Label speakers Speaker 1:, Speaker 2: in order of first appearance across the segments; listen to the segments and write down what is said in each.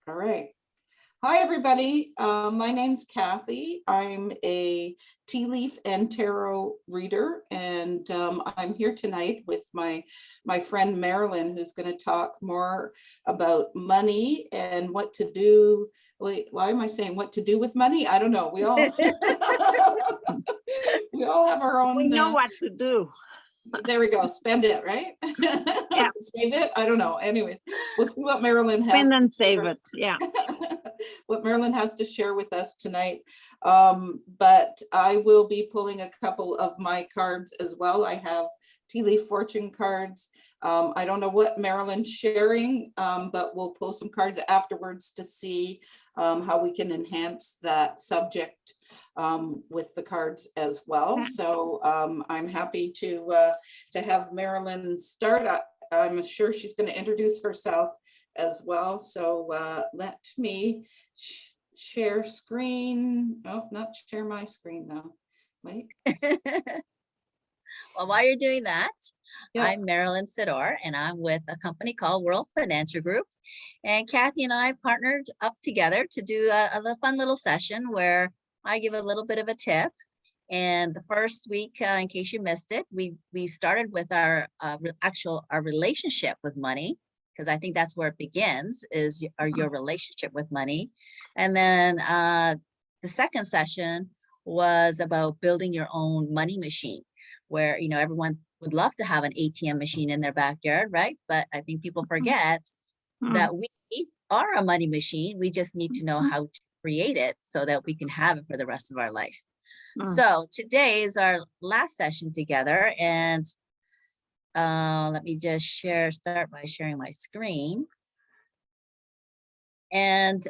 Speaker 1: All right. Hi, everybody. My name's Cathy. I'm a tea leaf and tarot reader, and I'm here tonight with my friend Marilyn, who's going to talk more about money and what to do. Wait, why am I saying what to do with money? I don't know. We all we all have our
Speaker 2: We
Speaker 1: own.
Speaker 2: know what to do.
Speaker 1: There we go. Spend it, right?
Speaker 2: Yeah.
Speaker 1: Save it. I don't know. Anyways, we'll see what Marilyn has.
Speaker 2: Spend and save it. Yeah.
Speaker 1: What Marilyn has to share with us tonight. But I will be pulling a couple of my cards as well. I have tea leaf fortune cards. I don't know what Marilyn's sharing, but we'll pull some cards afterwards to see how we can enhance that subject with the cards as well. So I'm happy to have Marilyn start. I'm sure she's going to introduce herself as well. So let me share screen. Oh, not share my screen now. Wait.
Speaker 3: Well, while you're doing that,
Speaker 1: Yeah.
Speaker 3: I'm Marilyn Sidore, and I'm with a company called World Financial Group. And Cathy and I partnered up together to do a fun little session where I give a little bit of a tip. And the first week, in case you missed it, we started with our relationship with money, because I think that's where it begins, is your relationship with money. And then the second session was about building your own money machine, where everyone would love to have an ATM machine in their backyard, right? But I think people forget that we are a money machine. We just need to know how to create it so that we can have it for the rest of our life. So today is our last session together, and let me just start by sharing my screen. And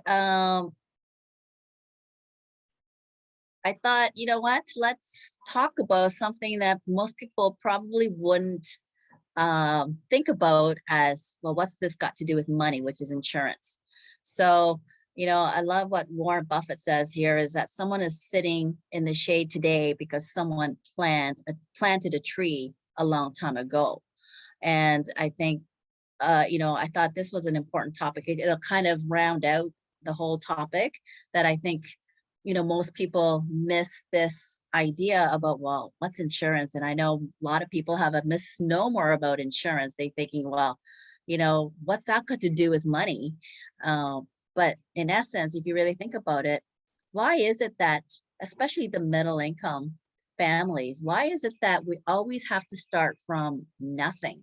Speaker 3: I thought, you know what, let's talk about something that most people probably wouldn't think about as, well, what's this got to do with money, which is insurance. So, I love what Warren Buffett says here, is that someone is sitting in the shade today because someone planted a tree a long time ago. And I think, I thought this was an important topic. It'll kind of round out the whole topic, that I think most people miss this idea about, well, what's insurance? And I know a lot of people have a misnomer about insurance. They thinking, well, what's that got to do with money? But in essence, if you really think about it, why is it that, especially the middle income families, why is it that we always have to start from nothing?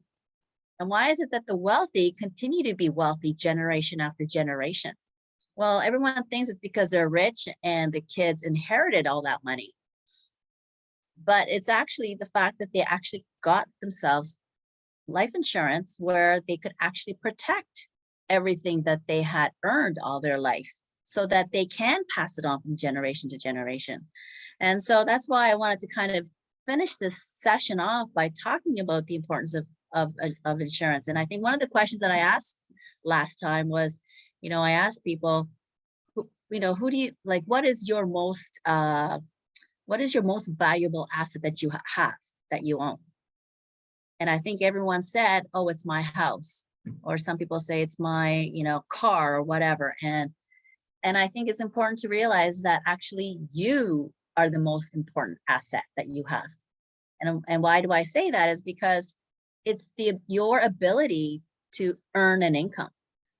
Speaker 3: And why is it that the wealthy continue to be wealthy generation after generation? Well, everyone thinks it's because they're rich and the kids inherited all that money. But it's actually the fact that they actually got themselves life insurance where they could actually protect everything that they had earned all their life, so that they can pass it on from generation to generation. And so that's why I wanted to kind of finish this session off by talking about the importance of insurance. And I think one of the questions that I asked last time was, I asked people, who do you like, what is your most valuable asset that you have, that you own? And I think everyone said, oh, it's my house. Or some people say it's my, car or whatever. And I think it's important to realize that actually you are the most important asset that you have. And why do I say that? Is because it's your ability to earn an income.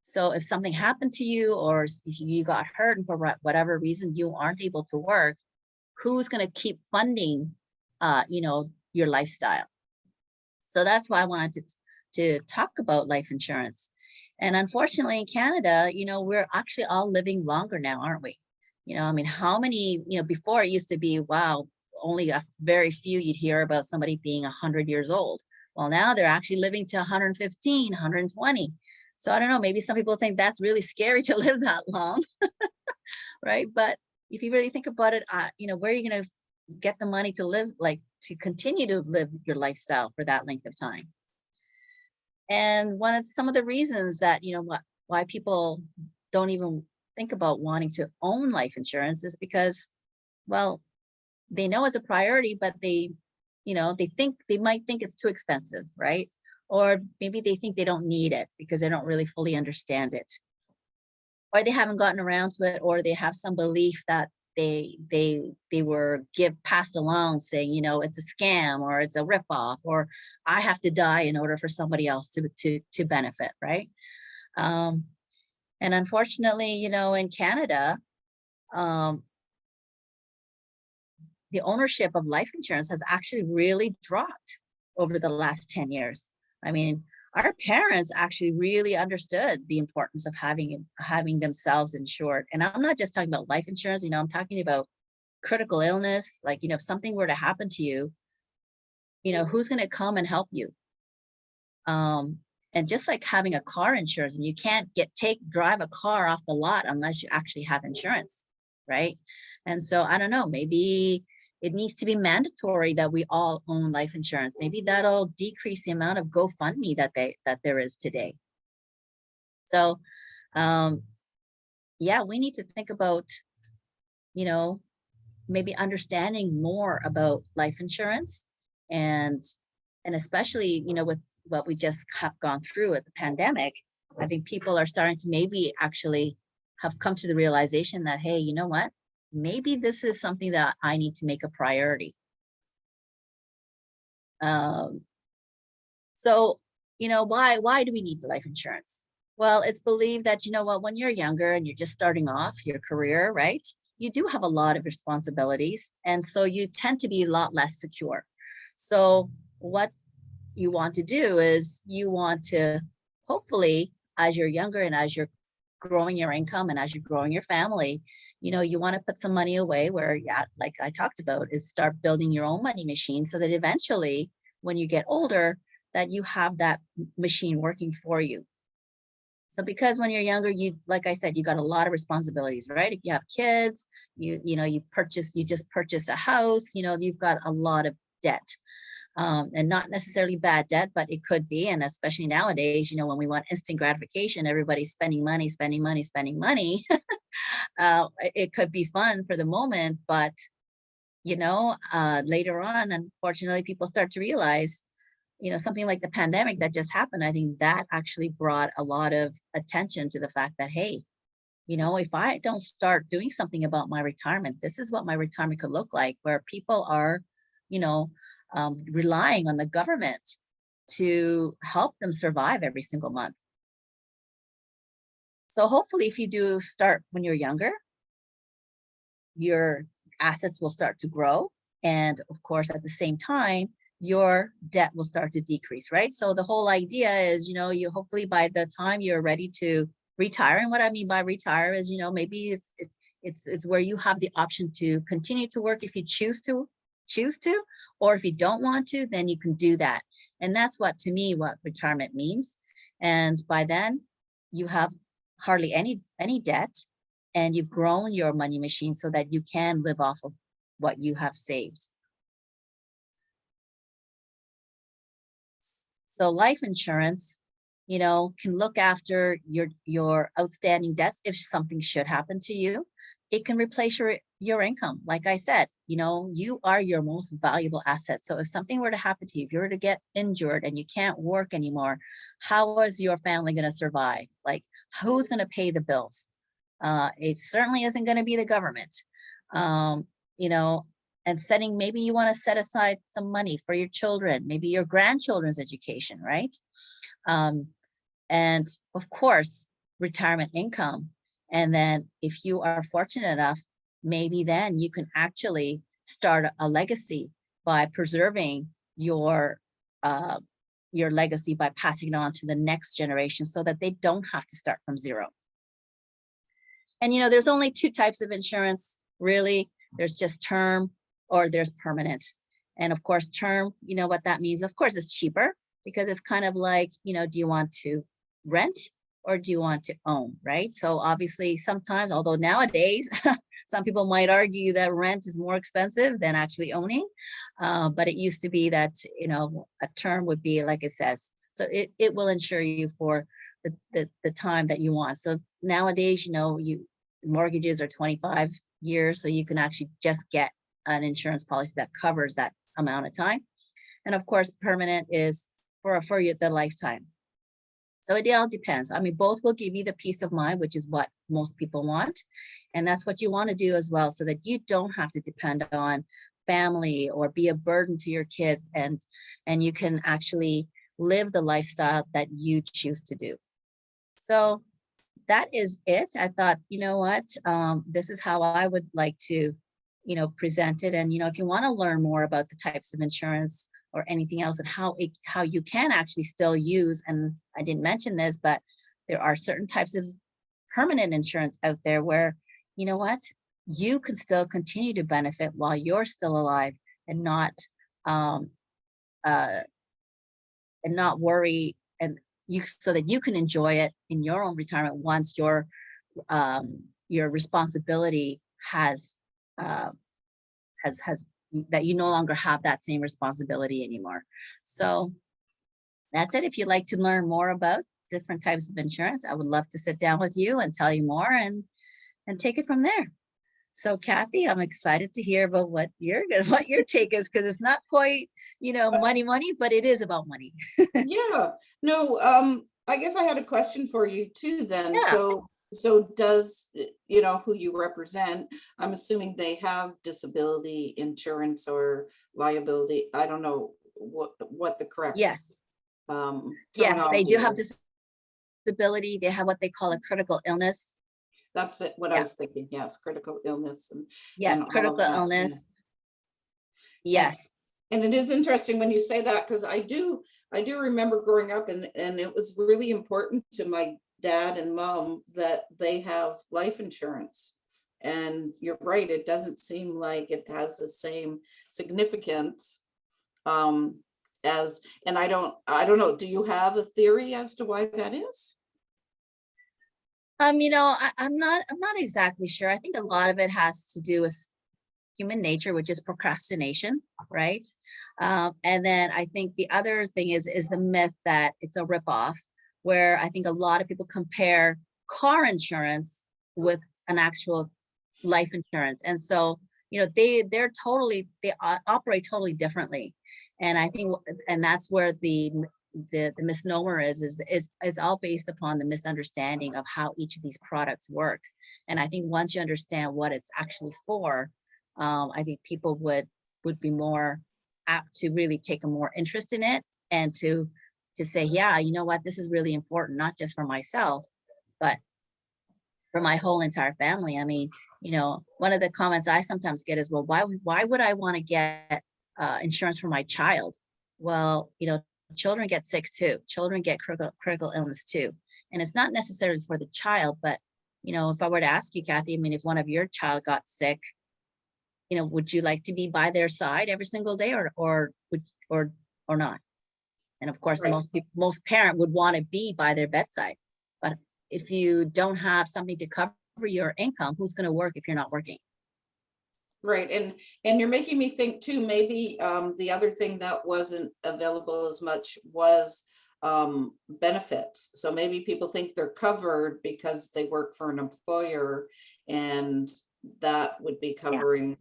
Speaker 3: So if something happened to you, or if you got hurt and for whatever reason you aren't able to work, who's going to keep funding, your lifestyle? So that's why I wanted to talk about life insurance. And unfortunately in Canada, we're actually all living longer now, aren't we? How many, before it used to be, wow, only a very few you'd hear about somebody being 100 years old. Well, now they're actually living to 115, 120. So I don't know, maybe some people think that's really scary to live that long, right? But if you really think about it, where are you going to get the money to live, like to continue to live your lifestyle for that length of time? And some of the reasons that, why people don't even think about wanting to own life insurance is because, well, they know it's a priority, but they might think it's too expensive, right? Or maybe they think they don't need it because they don't really fully understand it. or they haven't gotten around to it, or they have some belief that they were passed along saying, you know, it's a scam or it's a ripoff, or I have to die in order for somebody else to benefit, right? And unfortunately, you know, in Canada, the ownership of life insurance has actually really dropped over the last 10 years. I mean, our parents actually really understood the importance of having themselves insured. And I'm not just talking about life insurance, you know, I'm talking about critical illness. Like, you know, if something were to happen to you, you know, who's going to come and help you? And just like having a car insurance, and you can't drive a car off the lot unless you actually have insurance, right? And so I don't know, maybe it needs to be mandatory that we all own life insurance. Maybe that'll decrease the amount of GoFundMe that there is today. So yeah, we need to think about, you know, maybe understanding more about life insurance, and especially, you know, with what we just have gone through with the pandemic. I think people are starting to maybe actually have come to the realization that, hey, you know what, maybe this is something that I need to make a priority. So, you know, why do we need the life insurance? Well, it's believed that, you know what, when you're younger and you're just starting off your career, right, you do have a lot of responsibilities. And so you tend to be a lot less secure. So what you want to do is you want to, hopefully, as you're younger and as you're growing your income and as you're growing your family, you know, you want to put some money away where, yeah, like I talked about, is start building your own money machine so that eventually when you get older, that you have that machine working for you. So because when you're younger, you, like I said, you got a lot of responsibilities, right? If you have kids, you know, you just purchased a house, you know, you've got a lot of debt. And not necessarily bad debt, but it could be. And especially nowadays, you know, when we want instant gratification, everybody's spending money. It could be fun for the moment, but, you know, later on, unfortunately, people start to realize, you know, something like the pandemic that just happened, I think that actually brought a lot of attention to the fact that, hey, you know, if I don't start doing something about my retirement, this is what my retirement could look like, where people are, you know, relying on the government to help them survive every single month. So hopefully, if you do start when you're younger, your assets will start to grow. And of course, at the same time, your debt will start to decrease, right? So the whole idea is, you know, you hopefully by the time you're ready to retire, and what I mean by retire is, you know, maybe it's where you have the option to continue to work if you choose to, or if you don't want to, then you can do that. And that's what, to me, what retirement means. And by then you have hardly any debt, and you've grown your money machine so that you can live off of what you have saved. So life insurance, you know, can look after your outstanding debts if something should happen to you. It can replace your income. Like I said, you know, you are your most valuable asset. So if something were to happen to you, if you were to get injured and you can't work anymore, how is your family going to survive? Like, who's going to pay the bills? It certainly isn't going to be the government. You know, and maybe you want to set aside some money for your children, maybe your grandchildren's education, right? And of course, retirement income. And then if you are fortunate enough, maybe then you can actually start a legacy by preserving your legacy by passing it on to the next generation so that they don't have to start from zero. And, you know, there's only two types of insurance, really. There's just term or there's permanent. And of course, term, you know what that means? Of course, it's cheaper because it's kind of like, you know, do you want to rent or do you want to own, right? So obviously sometimes, although nowadays, some people might argue that rent is more expensive than actually owning. But it used to be that, you know, a term would be like it says. So it will insure you for the time that you want. So nowadays, you know, mortgages are 25 years, so you can actually just get an insurance policy that covers that amount of time. And of course, permanent is for the lifetime. So it all depends. I mean, both will give you the peace of mind, which is what most people want. And that's what you want to do as well, so that you don't have to depend on family or be a burden to your kids, and you can actually live the lifestyle that you choose to do. So that is it. I thought, you know what, this is how I would like to, present it. And, if you want to learn more about the types of insurance or anything else, and how you can actually still use, and I didn't mention this, but there are certain types of permanent insurance out there where, you know what, you can still continue to benefit while you're still alive, and not worry, and so that you can enjoy it in your own retirement once your responsibility has that you no longer have that same responsibility anymore. So that's it. If you'd like to learn more about different types of insurance, I would love to sit down with you and tell you more, and take it from there. So Cathy, I'm excited to hear about what your take is, because it's not quite, money, but it is about money.
Speaker 1: Yeah, no, I guess I had a question for you too then.
Speaker 3: Yeah.
Speaker 1: So does, who you represent, I'm assuming they have disability insurance or liability. I don't know what the correct
Speaker 3: Yes. Yes, they do have
Speaker 1: is.
Speaker 3: disability. They have what they call a critical illness.
Speaker 1: That's what I
Speaker 3: Yeah.
Speaker 1: was thinking. Yes, critical illness
Speaker 3: Yes,
Speaker 1: and all
Speaker 3: critical
Speaker 1: of that,
Speaker 3: illness.
Speaker 1: yeah.
Speaker 3: Yes.
Speaker 1: And it is interesting when you say that, because I do remember growing up, and it was really important to my dad and mom that they have life insurance. And you're right, it doesn't seem like it has the same significance as, and I don't know, do you have a theory as to why that is?
Speaker 3: I'm not exactly sure. I think a lot of it has to do with human nature, which is procrastination, right? And then I think the other thing is the myth that it's a ripoff, where I think a lot of people compare car insurance with an actual life insurance. And so, they operate totally differently. And I think, and that's where the misnomer is all based upon the misunderstanding of how each of these products work. And I think once you understand what it's actually for, I think people would be more apt to really take a more interest in it, and to say, yeah, you know what, this is really important, not just for myself, but for my whole entire family. I mean, one of the comments I sometimes get is, well, why would I want to get insurance for my child? Well, children get sick too. Children get critical illness too. And it's not necessarily for the child, but, if I were to ask you, Cathy, I mean, if one of your child got sick, would you like to be by their side every single day, or not? And of course,
Speaker 1: Right.
Speaker 3: most parent would want to be by their bedside. But if you don't have something to cover your income, who's going to work if you're not working?
Speaker 1: Right, and you're making me think too, maybe the other thing that wasn't available as much was benefits. So maybe people think they're covered because they work for an employer, and that would be covering,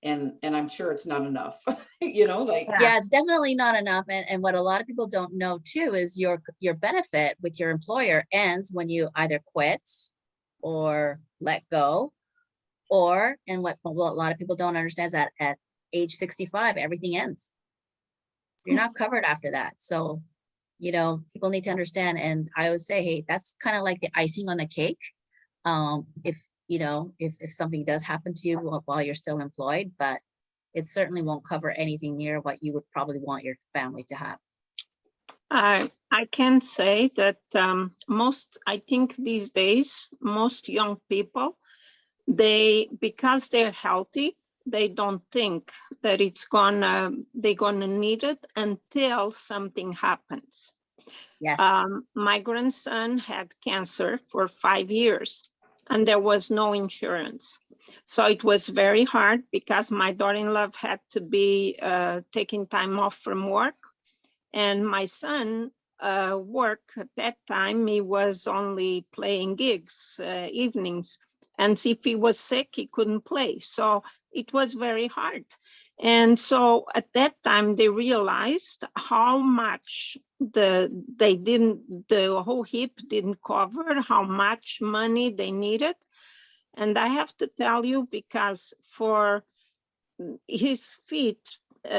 Speaker 1: and I'm sure it's not enough, like.
Speaker 3: Yeah, it's definitely not enough. And what a lot of people don't know too is your benefit with your employer ends when you either quit or let go, and what a lot of people don't understand is that at age 65, everything ends. So you're not covered after that. So, people need to understand. And I always say, hey, that's kind of like the icing on the cake. If something does happen to you while you're still employed, but it certainly won't cover anything near what you would probably want your family to have.
Speaker 2: I can say that I think these days, most young people, because they're healthy, they don't think that they're gonna need it until something happens.
Speaker 3: Yes.
Speaker 2: My grandson had cancer for 5 years, and there was no insurance. So it was very hard, because my daughter-in-law had to be taking time off from work, and my son work at that time, he was only playing gigs evenings, and if he was sick, he couldn't play. So it was very hard. And so at that time, they realized how much the whole HIP didn't cover how much money they needed. And I have to tell you, because for his feet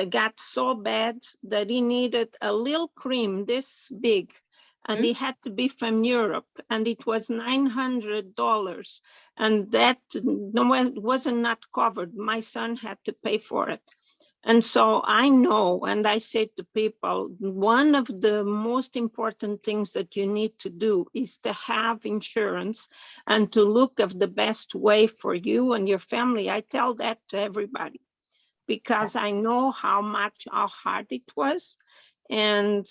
Speaker 2: got so bad that he needed a little cream this big, and it had to be from Europe, and it was $900, and that wasn't not covered. My son had to pay for it. And so I know, and I say to people, one of the most important things that you need to do is to have insurance and to look of the best way for you and your family. I tell that to everybody because I know how hard it was. And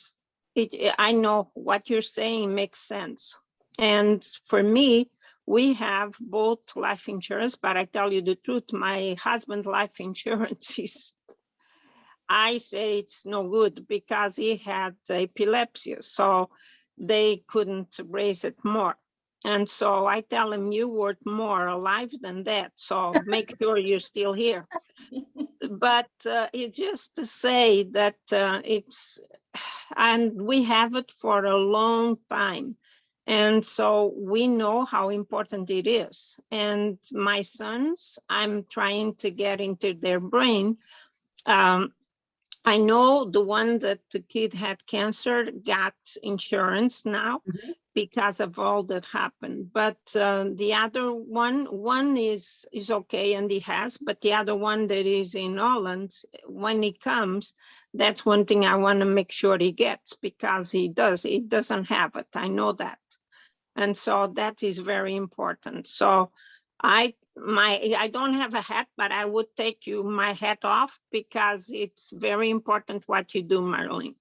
Speaker 2: I know what you're saying makes sense. And for me, we have both life insurance, but I tell you the truth, my husband's life insurance is, I say it's no good because he had epilepsy, so they couldn't raise it more. And so I tell him, you worth more alive than that, so make sure you're still here. But it's just to say that and we have it for a long time. And so we know how important it is. And my sons, I'm trying to get into their brain. I know the one that the kid had cancer got insurance now because of all that happened. But the other one is okay, and he has, but the other one that is in Holland, when he comes, that's one thing I want to make sure he gets, because he doesn't have it. I know that. And so that is very important. So I don't have a hat, but I would take my hat off, because it's very important what you do, Marilyn.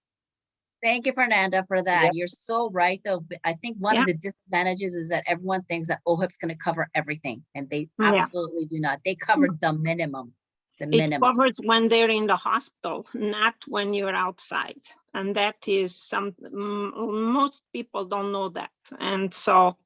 Speaker 3: Thank you, Fernanda, for that.
Speaker 4: Yep.
Speaker 3: You're so right, though. I think one of the disadvantages is that everyone thinks that OHIP's going to cover everything, and they absolutely do not. They cover the minimum.
Speaker 2: It covers when they're in the hospital, not when you're outside. And that is most people don't know that. And so,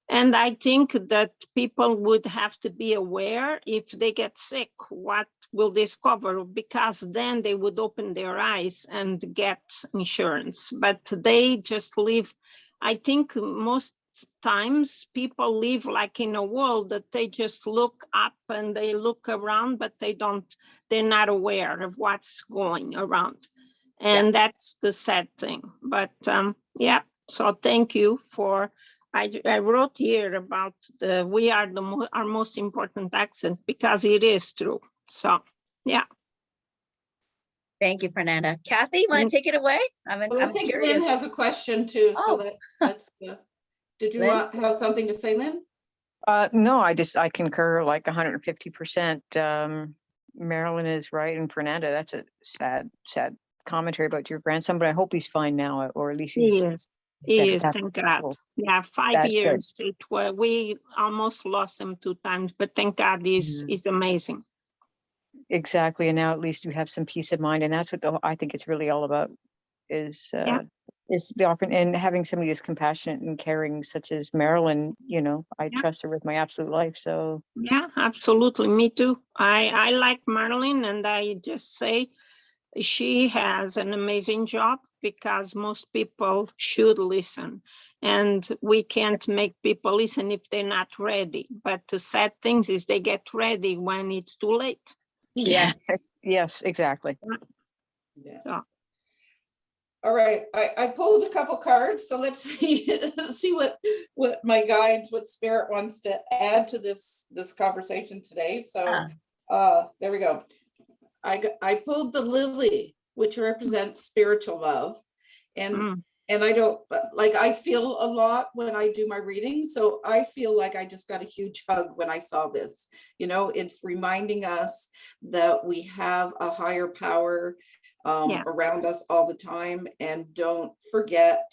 Speaker 2: and I think that people would have to be aware if they get sick, what will this cover? Because then they would open their eyes and get insurance. But they just live, I think most times people live like in a world that they just look up and they look around, but they're not aware of what's going around. And that's the sad thing. But so thank you for, I wrote here about we are our most important accent, because it is true. So, yeah.
Speaker 3: Thank you, Fernanda. Kathy, you want to take it away?
Speaker 1: I
Speaker 3: I'm
Speaker 1: think
Speaker 3: curious.
Speaker 1: Lynn has a question too. So let's did you have something to say, Lynn?
Speaker 4: No, I concur like 150%. Marilyn is right, and Fernanda, that's a sad commentary about your grandson, but I hope he's fine now, or at least
Speaker 2: he is, thank God.
Speaker 4: Cool.
Speaker 2: Yeah, 5 years. We almost lost him 2 times, but thank God he's amazing.
Speaker 4: Exactly, and now at least you have some peace of mind, and that's what I think it's really all about, is the offering, and having somebody who's compassionate and caring, such as Marilyn. I trust her with my absolute life. So
Speaker 2: yeah, absolutely, me too. I like Marilyn, and I just say she has an amazing job, because most people should listen, and we can't make people listen if they're not ready. But the sad things is they get ready when it's too late.
Speaker 4: Yes, exactly.
Speaker 1: Yeah.
Speaker 2: So.
Speaker 1: All right, I pulled a couple cards, so let's see what my guides, what spirit wants to add to this conversation today. So there we go. I pulled the lily, which represents spiritual love, and I don't I feel a lot when I do my reading, so I feel like I just got a huge hug when I saw this. It's reminding us that we have a higher power around us all the time, and don't forget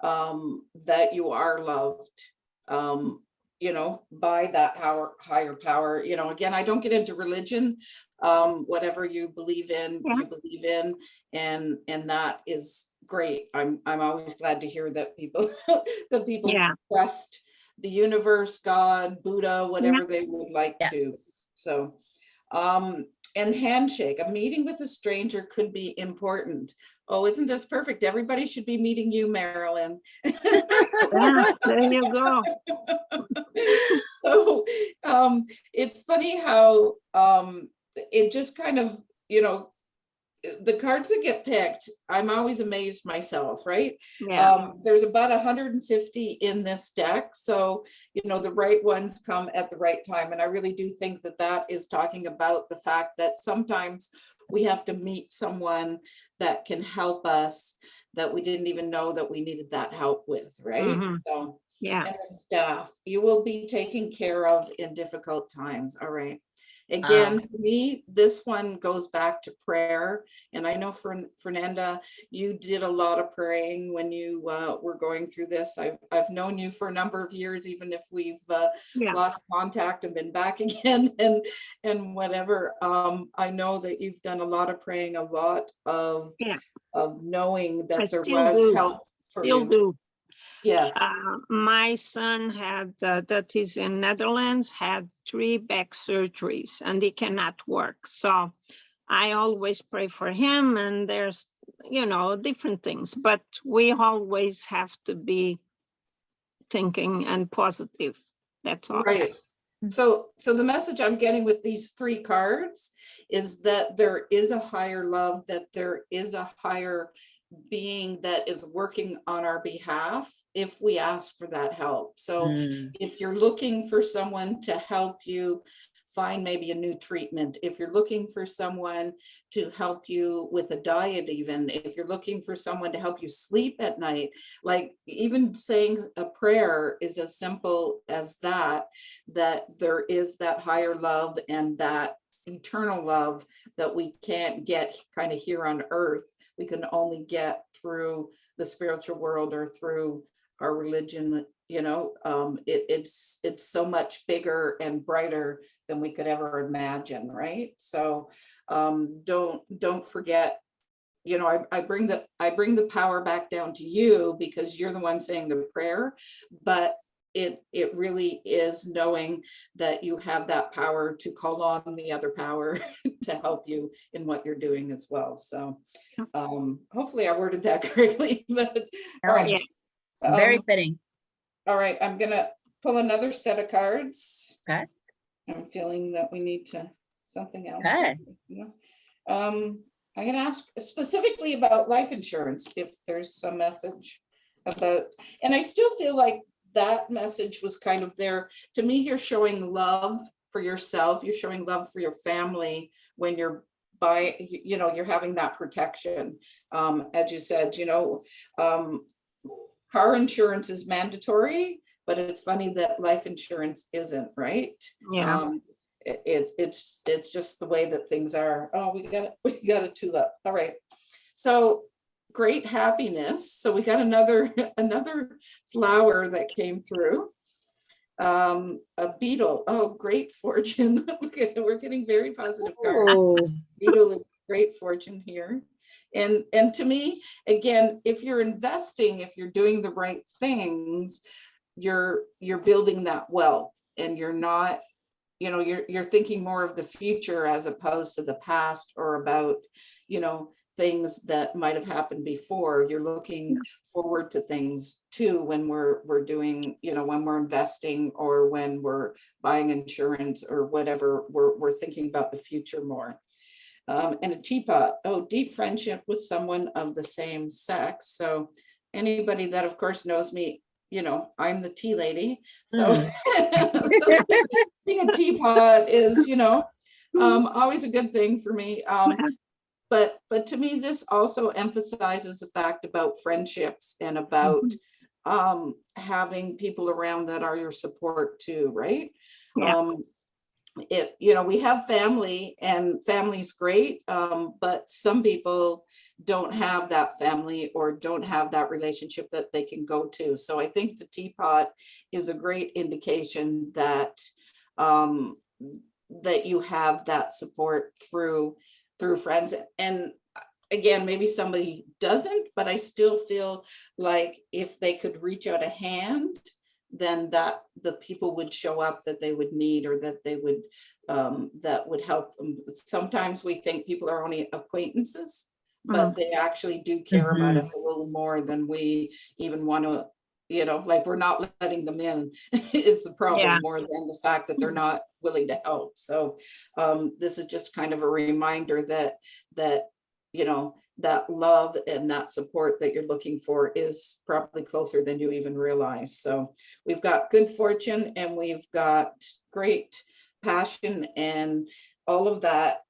Speaker 1: that you are loved by that higher power. Again, I don't get into religion. Whatever you believe in, you believe in, and that is great. I'm always glad to hear that people trust the universe, God, Buddha, whatever they would like to. So and handshake. A meeting with a stranger could be important. Oh, isn't this perfect? Everybody should be meeting you, Marilyn.
Speaker 2: Yeah, there you go.
Speaker 1: So it's funny how it just kind of, the cards that get picked, I'm always amazed myself, right?
Speaker 2: Yeah.
Speaker 1: There's about 150 in this deck. So, the right ones come at the right time. And I really do think that that is talking about the fact that sometimes we have to meet someone that can help us that we didn't even know that we needed that help with, right?
Speaker 2: Mhm.
Speaker 1: So,
Speaker 2: Yeah.
Speaker 1: and the staff, you will be taken care of in difficult times. All right. Again, to me, this one goes back to prayer. And I know Fernanda, you did a lot of praying when you were going through this. I've known you for a number of years, even if we've
Speaker 2: Yeah.
Speaker 1: lost contact and been back again and whatever. I know that you've done a lot of praying, a lot of
Speaker 2: Yeah.
Speaker 1: knowing
Speaker 2: I
Speaker 1: that there
Speaker 2: still
Speaker 1: was
Speaker 2: do.
Speaker 1: help for
Speaker 2: Still
Speaker 1: you.
Speaker 2: do.
Speaker 1: Yes.
Speaker 2: My son had, that is in Netherlands, had 3 back surgeries and he cannot work. So I always pray for him, and there's, different things, but we always have to be thinking and positive. That's all.
Speaker 1: Right. So the message I'm getting with these 3 cards is that there is a higher love, that there is a higher being that is working on our behalf if we ask for that help. So if you're looking for someone to help you find maybe a new treatment, if you're looking for someone to help you with a diet, even if you're looking for someone to help you sleep at night, like even saying a prayer is as simple as that there is that higher love and that eternal love that we can't get kind of here on earth. We can only get through the spiritual world or through our religion. It's so much bigger and brighter than we could ever imagine, right? So don't forget, I bring the power back down to you because you're the one saying the prayer, but it really is knowing that you have that power to call on the other power to help you in what you're doing as well. So hopefully I worded that correctly, but all right.
Speaker 3: Very fitting.
Speaker 1: All right, I'm gonna pull another set of cards.
Speaker 3: Okay.
Speaker 1: I'm feeling that we need to something else.
Speaker 3: Okay.
Speaker 1: I'm gonna ask specifically about life insurance, if there's some message about, and I still feel like that message was kind of there. To me, you're showing love for yourself, you're showing love for your family when you're you're having that protection. As you said, car insurance is mandatory, but it's funny that life insurance isn't, right?
Speaker 2: Yeah.
Speaker 1: It's just the way that things are. Oh, we got a tulip. All right. So great happiness. So we got another flower that came through. A beetle. Oh, great fortune. We're getting very positive cards.
Speaker 3: Oh,
Speaker 1: Beetle is great fortune here. And to me, again, if you're investing, if you're doing the right things, you're building that wealth, and you're not, you're thinking more of the future as opposed to the past, or about, things that might have happened before. You're looking forward to things too when we're doing, when we're investing or when we're buying insurance or whatever, we're thinking about the future more. And a teapot. Oh, deep friendship with someone of the same sex. So anybody that of course knows me, I'm the tea lady. So, so seeing a teapot is, always a good thing for me. But to me, this also emphasizes the fact about friendships and about having people around that are your support too, right?
Speaker 2: Yeah.
Speaker 1: We have family, and family's great, but some people don't have that family or don't have that relationship that they can go to. So I think the teapot is a great indication that that you have that support through friends. And again, maybe somebody doesn't, but I still feel like if they could reach out a hand, then that the people would show up that they would need, or that they would, that would help them. Sometimes we think people are only acquaintances, but they actually do care about
Speaker 3: Mhm.
Speaker 1: us a little more than we even want to, you know, like we're not letting them in. It's the problem
Speaker 2: Yeah.
Speaker 1: more than the fact that they're not willing to help. So this is just kind of a reminder that, you know, that love and that support that you're looking for is probably closer than you even realize. So we've got good fortune and we've got great passion and all of that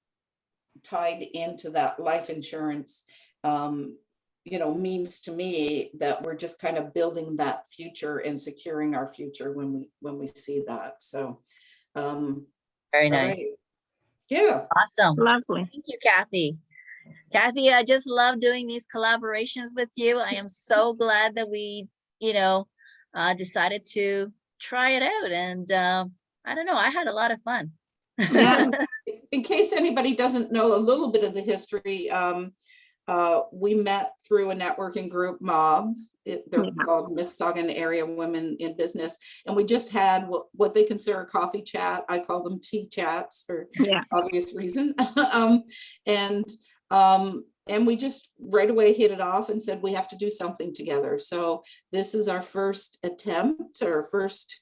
Speaker 1: tied into that life insurance, you know, means to me that we're just kind of building that future and securing our future when we see that. So,
Speaker 3: Very
Speaker 1: all
Speaker 3: nice.
Speaker 1: right. Yeah.
Speaker 3: Awesome.
Speaker 2: Lovely.
Speaker 3: Thank you, Cathy. Cathy, I just love doing these collaborations with you. I am so glad that we, you know, decided to try it out. And I don't know, I had a lot of fun.
Speaker 2: Yeah.
Speaker 1: In case anybody doesn't know a little bit of the history, we met through a networking group, Mob. They're
Speaker 2: Yeah.
Speaker 1: called Mississaugan Area Women in Business. And we just had what they consider a coffee chat. I call them tea chats for
Speaker 2: Yeah.
Speaker 1: obvious reason. And we just right away hit it off and said, we have to do something together. So this is our first attempt or first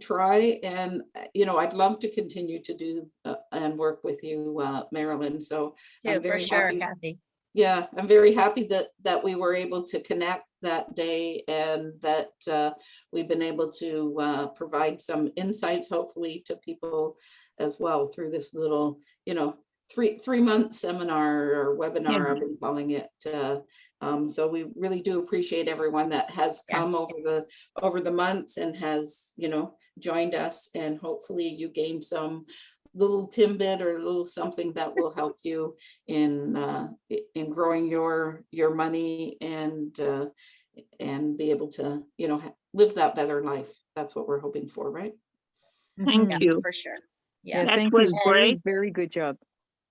Speaker 1: try. And, you know, I'd love to continue to do and work with you, Marilyn. So I'm
Speaker 3: For
Speaker 1: very
Speaker 3: sure,
Speaker 1: happy.
Speaker 3: Cathy.
Speaker 1: Yeah, I'm very happy that we were able to connect that day and that we've been able to provide some insights, hopefully, to people as well through this little, you know, three-month seminar or webinar, I've been calling it. So we really do appreciate everyone that has
Speaker 3: Yeah.
Speaker 1: come over the months and has, you know, joined us, and hopefully you gain some little tidbit or a little something that will help you in growing your money and be able to, you know, live that better life. That's what we're hoping for, right?
Speaker 2: Thank
Speaker 3: Yeah,
Speaker 2: you.
Speaker 3: for sure.
Speaker 4: Yeah,
Speaker 3: Yeah.
Speaker 2: That
Speaker 4: thank
Speaker 2: was
Speaker 4: you.
Speaker 2: great.
Speaker 4: Very good job.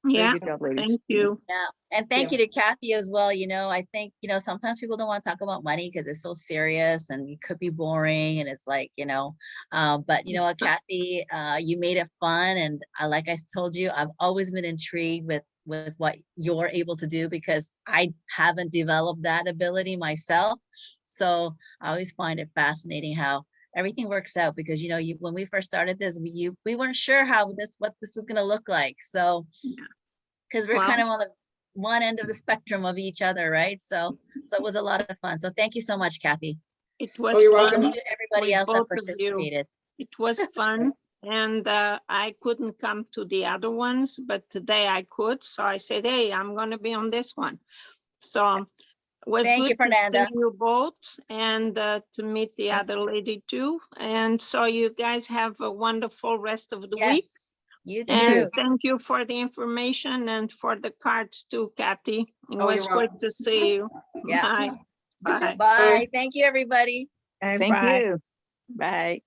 Speaker 4: Very
Speaker 2: Yeah.
Speaker 4: good job, ladies.
Speaker 2: Thank you.
Speaker 3: Yeah. And thank
Speaker 1: Yeah.
Speaker 3: you to Cathy as well. You know, I think, you know, sometimes people don't want to talk about money because it's so serious and it could be boring. And it's like, you know, but you know what, Cathy, you made it fun. And like I told you, I've always been intrigued with what you're able to do because I haven't developed that ability myself. So I always find it fascinating how everything works out because, you know, when we first started this, we weren't sure what this was going to look like. So because we're
Speaker 2: Well,
Speaker 3: kind of on the one end of the spectrum of each other, right? So it was a lot of fun. So thank you so much, Cathy.
Speaker 2: it was
Speaker 1: you're
Speaker 3: Thank
Speaker 1: welcome.
Speaker 3: you
Speaker 2: fun.
Speaker 3: to everybody
Speaker 2: with
Speaker 3: else that
Speaker 2: both of you.
Speaker 3: participated.
Speaker 2: It was fun. And I couldn't come to the other ones, but today I could. So I said, hey, I'm going to be on this one. So it was
Speaker 3: Thank
Speaker 2: good
Speaker 3: you,
Speaker 2: to see
Speaker 3: Fernanda.
Speaker 2: you both and to meet the
Speaker 1: Yes.
Speaker 2: other lady too. And so you guys have a wonderful rest of the week.
Speaker 3: Yes, you
Speaker 4: Thank
Speaker 3: too.
Speaker 2: And thank you for the information and for the cards too, Cathy. It
Speaker 1: Oh,
Speaker 2: was
Speaker 1: you're
Speaker 2: great
Speaker 1: welcome.
Speaker 2: to see you.
Speaker 3: Yeah.
Speaker 2: Bye. Bye.
Speaker 3: Bye. Thank you, everybody.
Speaker 4: Thank
Speaker 2: Bye.
Speaker 4: you. Bye.